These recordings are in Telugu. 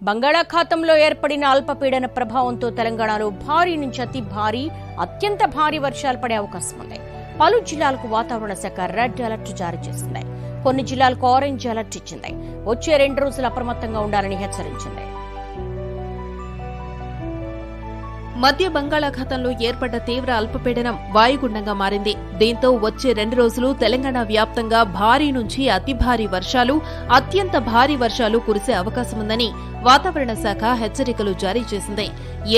బంగాళాఖాతంలో ఏర్పడిన అల్పపీడన ప్రభావంతో తెలంగాణలో భారీ నుంచి అతి భారీ అత్యంత భారీ వర్షాలు పడే అవకాశం ఉంది. పలు జిల్లాలకు వాతావరణ శాఖ రెడ్ అలర్ట్ జారీ చేసింది. కొన్ని జిల్లాలకు ఆరెంజ్ అలర్ట్ ఇచ్చింది. వచ్చే 2 రోజులు అప్రమత్తంగా ఉండాలని హెచ్చరించింది. మధ్య బంగాళాఖాతంలో ఏర్పడ్డ తీవ్ర అల్పపీడనం వాయుగుండంగా మారింది. దీంతో వచ్చే 2 రోజులు తెలంగాణ వ్యాప్తంగా భారీ నుంచి అతి భారీ వర్షాలు, అత్యంత భారీ వర్షాలు కురిసే అవకాశముందని వాతావరణ శాఖ హెచ్చరికలు జారీ చేసింది.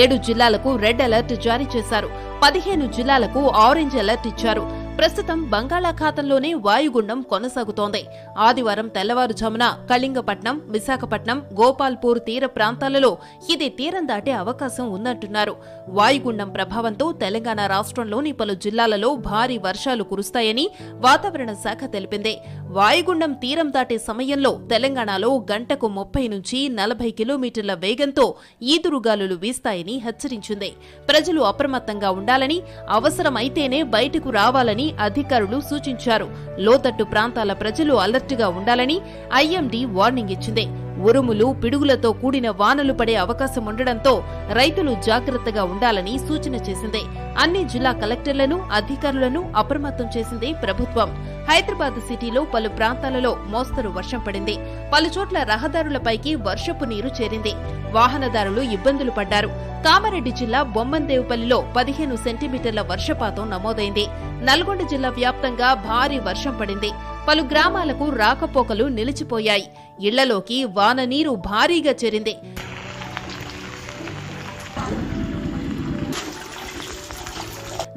7 జిల్లాలకు రెడ్ అలర్ట్ జారీ చేశారు. 15 జిల్లాలకు ఆరెంజ్ అలర్ట్ ఇచ్చారు. ప్రస్తుతం బంగాళాఖాతంలోనే వాయుగుండం కొనసాగుతోంది. ఆదివారం తెల్లవారుజామున కళింగపట్నం, విశాఖపట్నం, గోపాల్పూర్ తీర ప్రాంతాలలో ఇది తీరం దాటే అవకాశం ఉందంటున్నారు. వాయుగుండం ప్రభావంతో తెలంగాణ రాష్ట్రంలోని పలు జిల్లాలలో భారీ వర్షాలు కురుస్తాయని వాతావరణ శాఖ తెలిపింది. వాయుగుండం తీరం దాటే సమయంలో తెలంగాణలో గంటకు 30 నుంచి 40 కిలోమీటర్ల వేగంతో ఈదురుగాలులు వీస్తాయని హెచ్చరించింది. ప్రజలు అప్రమత్తంగా ఉండాలని, అవసరమైతేనే బయటకు రావాలని అధికారులు సూచించారు. లోతట్టు ప్రాంతాల ప్రజలు అలర్ట్గా ఉండాలని ఐఎండీ వార్నింగ్ ఇచ్చింది. ఉరుములు, పిడుగులతో కూడిన వానలు పడే అవకాశం ఉండడంతో రైతులు జాగ్రత్తగా ఉండాలని సూచన చేసింది. అన్ని జిల్లా కలెక్టర్లను, అధికారులను అప్రమత్తం చేసింది ప్రభుత్వం. హైదరాబాద్ సిటీలో పలు ప్రాంతాలలో మోస్తరు వర్షం పడింది. పలుచోట్ల రహదారులపైకి వర్షపు నీరు చేరింది. వాహనదారులు ఇబ్బందులు పడ్డారు. కామారెడ్డి జిల్లా బొమ్మందేవుపల్లిలో 15 సెంటీమీటర్ల వర్షపాతం నమోదైంది. నల్గొండ జిల్లా వ్యాప్తంగా భారీ వర్షం పడింది. పలు గ్రామాలకు రాకపోకలు నిలిచిపోయాయి. ఇళ్లలోకి వాన నీరు భారీగా చేరింది.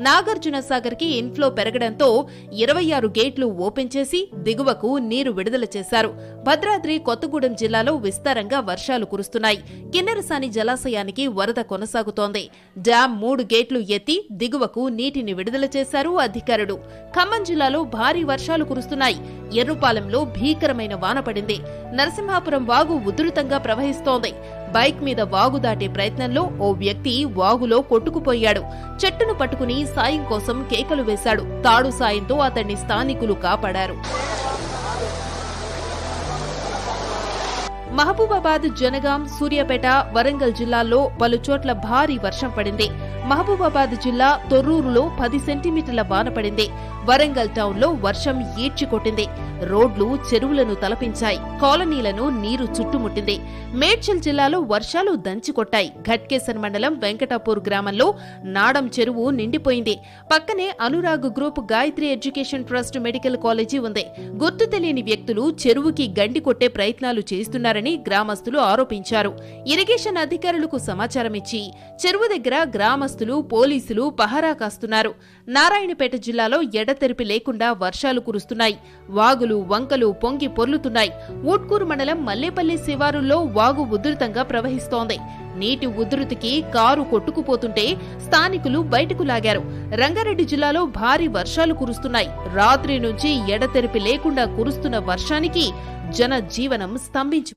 నాగార్జున సాగర్ కి ఇన్ఫ్లో పెరగడంతో 26 గేట్లు ఓపెన్ చేసి దిగువకు నీరు విడుదల చేశారు. భద్రాద్రి, కొత్తగూడెం జిల్లాలో విస్తారంగా వర్షాలు కురుస్తున్నాయి. కిన్నెరసాని జలాశయానికి వరద కొనసాగుతోంది. డ్యాం 3 గేట్లు ఎత్తి దిగువకు నీటిని విడుదల చేశారు అధికారులు. ఖమ్మం జిల్లాలో భారీ వర్షాలు కురుస్తున్నాయి. ఎర్రుపాలెంలో భీకరమైన వాన పడింది. నరసింహాపురం వాగు ఉధృతంగా ప్రవహిస్తోంది. బైక్ మీద వాగు దాటే ప్రయత్నంలో ఓ వ్యక్తి వాగులో కొట్టుకుపోయాడు. చెట్టును పట్టుకుని సాయం కోసం కేకలు వేశాడు. తాడు సాయంతో అతన్ని స్థానికులు కాపాడారు. మహబూబాబాద్, జనగాం, సూర్యాపేట, వరంగల్ జిల్లాల్లో పలుచోట్ల భారీ వర్షం పడింది. మహబూబాబాద్ జిల్లా తొర్రూరులో 10 సెంటీమీటర్ల వాన పడింది. వరంగల్ టౌన్లో వర్షం ఈడ్చికొట్టింది. రోడ్లు, చెరువులను తలపించాయి. కాలనీలను నీరు చుట్టుముట్టింది. మేడ్చల్ జిల్లాలో వర్షాలు దంచికొట్టాయి. ఘట్కేసర్ మండలం వెంకటాపూర్ గ్రామంలో నాడం చెరువు నిండిపోయింది. పక్కనే Anurag group Gayatri education trust medical college ఉంది. గుర్తు తెలియని వ్యక్తులు చెరువుకి గండి కొట్టే ప్రయత్నాలు చేస్తున్నారని గ్రామస్తులు ఆరోపించారు. ఇరిగేషన్ అధికారులకు సమాచారం ఇచ్చి చెరువు దగ్గర గ్రామస్తులు, పోలీసులు పహరా కాస్తున్నారు. నారాయణపేట జిల్లాలో ఎడతెరిపి లేకుండా వర్షాలు కురుస్తున్నాయి. వాగులు, వంకలు పొంగి పొర్లుతున్నాయి. ఊట్కూరు మండలం మల్లేపల్లి శివారుల్లో వాగు ఉధృతంగా ప్రవహిస్తోంది. నీటి ఉధృతికి కారు కొట్టుకుపోతుంటే స్థానికులు బయటకు లాగారు. రంగారెడ్డి జిల్లాలో భారీ వర్షాలు కురుస్తున్నాయి. రాత్రి నుంచి ఎడతెరిపి లేకుండా కురుస్తున్న వర్షానికి జనజీవనం స్తంభించి